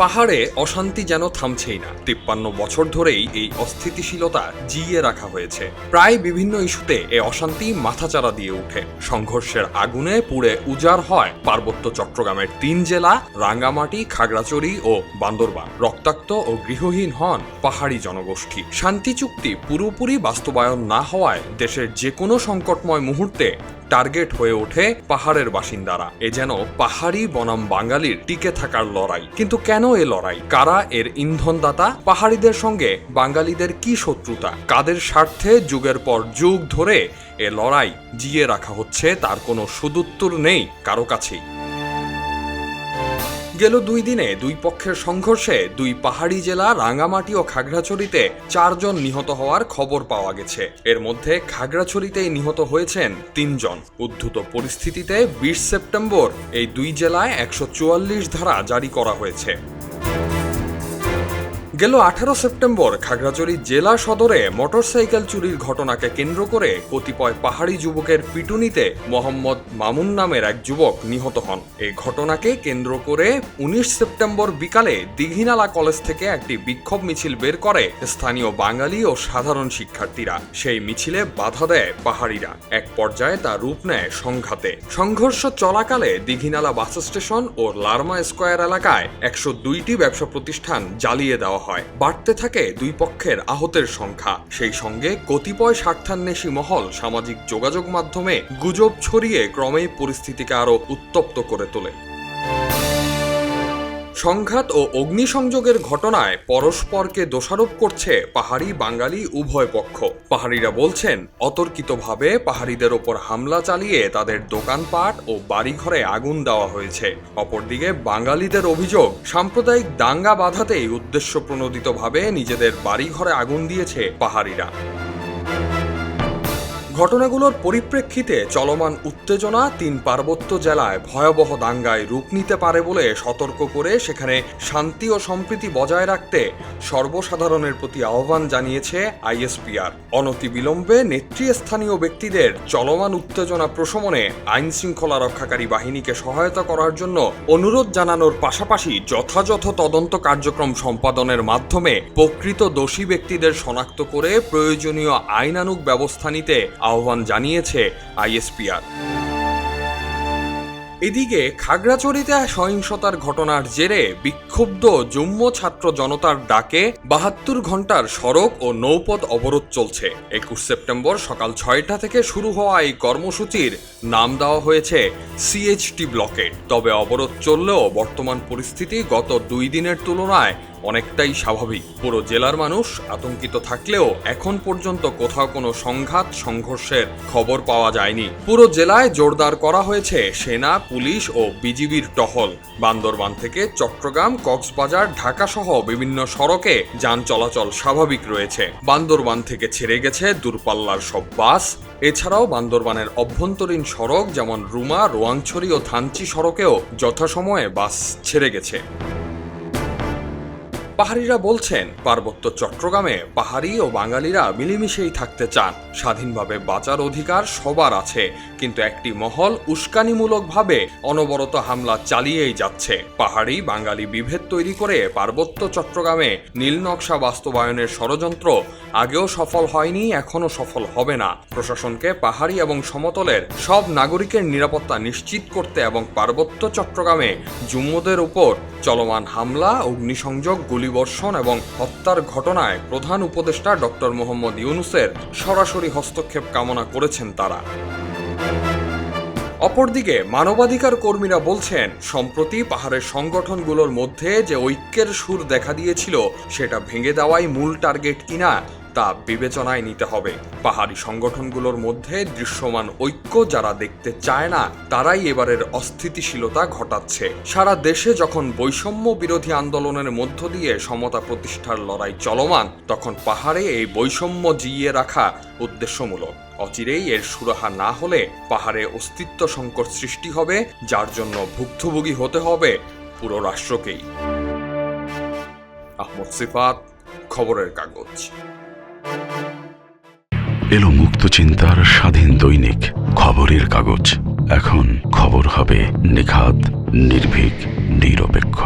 পাহাড়ে অশান্তি যেন থামছেই না। 53 বছর ধরেই এই অস্থিতিশীলতা জিইয়ে রাখা হয়েছে। প্রায় বিভিন্ন ইস্যুতে এ অশান্তি মাথাচাড়া দিয়ে ওঠে। সংঘর্ষের আগুনে পুড়ে উজাড় হয় পার্বত্য চট্টগ্রামের 3 জেলা রাঙ্গামাটি, খাগড়াছড়ি ও বান্দরবান। রক্তাক্ত ও গৃহহীন হন পাহাড়ি জনগোষ্ঠী। শান্তি চুক্তি পুরোপুরি বাস্তবায়ন না হওয়ায় দেশের যে কোনো সংকটময় মুহূর্তে টার্গেট হয়ে ওঠে পাহাড়ের বাসিন্দারা। এ যেন পাহাড়ি বনাম বাঙালির টিকে থাকার লড়াই। কিন্তু কেন এ লড়াই? কারা এর ইন্ধনদাতা? পাহাড়িদের সঙ্গে বাঙালিদের কি শত্রুতা? কাদের স্বার্থে যুগের পর যুগ ধরে এ লড়াই জিইয়ে রাখা হচ্ছে তার কোনো সদুত্তর নেই কারো কাছেই। গেল 2 দিনে দুই পক্ষের সংঘর্ষে 2 পাহাড়ি জেলা রাঙ্গামাটি ও খাগড়াছড়িতে 4 জন নিহত হওয়ার খবর পাওয়া গেছে। এর মধ্যে খাগড়াছড়িতেই নিহত হয়েছেন 3 জন। উদ্ধত পরিস্থিতিতে 20 সেপ্টেম্বর এই 2 জেলায় 144 ধারা জারি করা হয়েছে। গেল 18 সেপ্টেম্বর খাগড়াছড়ি জেলা সদরে মোটরসাইকেল চুরির ঘটনাকে কেন্দ্র করে কতিপয় পাহাড়ি যুবকের পিটুনিতে মোহাম্মদ মামুন নামের এক যুবক নিহত হন। এই ঘটনাকে কেন্দ্র করে 19 সেপ্টেম্বর বিকালে দীঘিনালা কলেজ থেকে একটি বিক্ষোভ মিছিল বের করে স্থানীয় বাঙালি ও সাধারণ শিক্ষার্থীরা। সেই মিছিলে বাধা দেয় পাহাড়িরা। এক পর্যায়ে তা রূপ নেয় সংঘাতে। সংঘর্ষ চলাকালে দীঘিনালা বাস স্টেশন ও লারমা স্কয়ার এলাকায় 102টি ব্যবসা প্রতিষ্ঠান জ্বালিয়ে দেওয়া হয়। বাড়তে থাকে দুই পক্ষের আহতের সংখ্যা। সেই সঙ্গে কতিপয় স্বার্থান্বেষী মহল সামাজিক যোগাযোগ মাধ্যমে গুজব ছড়িয়ে ক্রমেই পরিস্থিতিকে আরো উত্তপ্ত করে তোলে। সংঘাত ও অগ্নিসংযোগের ঘটনায় পরস্পরকে দোষারোপ করছে পাহাড়ি বাঙালি উভয় পক্ষ। পাহাড়িরা বলছেন অতর্কিতভাবে পাহাড়িদের ওপর হামলা চালিয়ে তাদের দোকানপাট ও বাড়িঘরে আগুন দেওয়া হয়েছে। অপরদিকে বাঙালিদের অভিযোগ সাম্প্রদায়িক দাঙ্গা বাধাতেই উদ্দেশ্যপ্রণোদিতভাবে নিজেদের বাড়িঘরে আগুন দিয়েছে পাহাড়িরা। ঘটনাগুলোর পরিপ্রেক্ষিতে চলমান উত্তেজনা 3 পার্বত্য জেলায় ভয়াবহ দাঙ্গায় রূপ নিতে পারে বলে সতর্ক করে সেখানে শান্তি ও সম্প্রীতি বজায় রাখতে সর্বসাধারণের প্রতি আহ্বান জানিয়েছে আইএসপিআর। অনতিবিলম্বে নেতৃস্থানীয় ব্যক্তিদের চলমান উত্তেজনা প্রশমনে আইন শৃঙ্খলা রক্ষাকারী বাহিনীকে সহায়তা করার জন্য অনুরোধ জানানোর পাশাপাশি যথাযথ তদন্ত কার্যক্রম সম্পাদনের মাধ্যমে প্রকৃত দোষী ব্যক্তিদের শনাক্ত করে প্রয়োজনীয় আইনানুগ ব্যবস্থা নিতে আহ্বান জানিয়েছে আইএসপিআর। এদিকে খাগড়াছড়িতে সহিংসতার ঘটনার জেরে বিক্ষুব্ধ যুম্ম ছাত্র জনতার ডাকে 72 ঘন্টার সড়ক ও নৌপথ অবরোধ চলছে। 21 সেপ্টেম্বর সকাল 6টা থেকে শুরু হওয়া এই কর্মসূচির নাম দেওয়া হয়েছে সিএইচটি ব্লকেড। তবে অবরোধ চললেও বর্তমান পরিস্থিতি গত 2 দিনের তুলনায় অনেকটাই স্বাভাবিক। পুরো জেলার মানুষ আতঙ্কিত থাকলেও এখন পর্যন্ত কোথাও কোনো সংঘর্ষের খবর পাওয়া যায়নি। পুরো জেলায় জোরদার করা হয়েছে সেনা, পুলিশ ও বিজিবির টহল। বান্দরবান থেকে চট্টগ্রাম, কক্সবাজার, ঢাকা সহ বিভিন্ন সড়কে যান চলাচল স্বাভাবিক রয়েছে। বান্দরবান থেকে ছেড়ে গেছে দূরপাল্লার সব বাস। এছাড়াও বান্দরবানের অভ্যন্তরীণ সড়ক যেমন রুমা, রোয়াংছড়ি ও থানচি সড়কেও যথাসময়ে বাস ছেড়ে গেছে। পাহাড়িরা বলছেন পার্বত্য চট্টগ্রামে পাহাড়ি ও বাঙালিরা মিলেমিশেই থাকতে চান। স্বাধীনভাবে বাঁচার অধিকার সবার আছে, কিন্তু একটি মহল উস্কানিমূলকভাবে অনবরত হামলা চালিয়েই যাচ্ছে। পাহাড়ি বাঙালি বিভেদ তৈরি করে পার্বত্য চট্টগ্রামে নীলনকশা বাস্তবায়নের ষড়যন্ত্র আগেও সফল হয়নি, এখনও সফল হবে না। প্রশাসনকে পাহাড়ি এবং সমতলের সব নাগরিকের নিরাপত্তা নিশ্চিত করতে এবং পার্বত্য চট্টগ্রামে জুম্মদের উপর চলমান হামলা, অগ্নিসংযোগ, গুলিবর্ষণ এবং হত্যার ঘটনায় প্রধান উপদেষ্টা ডক্টর মোহাম্মদ ইউনূসের সরাসরি হস্তক্ষেপ কামনা করেছেন তারা। অপরদিকে মানবাধিকার কর্মীরা বলছেন সম্প্রতি পাহাড়ের সংগঠনগুলোর মধ্যে যে ঐক্যের সুর দেখা দিয়েছিল সেটা ভেঙে দেওয়াই মূল টার্গেট কিনা তা বিবেচনায় নিতে হবে। পাহাড়ি সংগঠনগুলোর মধ্যে দৃশ্যমান ঐক্য যারা দেখতে চায় না তারাই এবারের অস্থিতিশীলতা ঘটাচ্ছে। সারা দেশে যখন বৈষম্য বিরোধী আন্দোলনের মধ্য দিয়ে সমতা প্রতিষ্ঠার লড়াই চলমান, তখন পাহাড়ে এই বৈষম্য জিইয়ে রাখা উদ্দেশ্যমূলক। অচিরেই এর সুরাহা না হলে পাহাড়ে অস্তিত্ব সংকট সৃষ্টি হবে, যার জন্য ভুক্তভোগী হতে হবে পুরো রাষ্ট্রকেই। আহমদ সিফাত, খবরের কাগজ। এলো মুক্ত চিন্তার স্বাধীন দৈনিক খবরের কাগজ। এখন খবর হবে নিখাত, নির্ভীক, নিরপেক্ষ।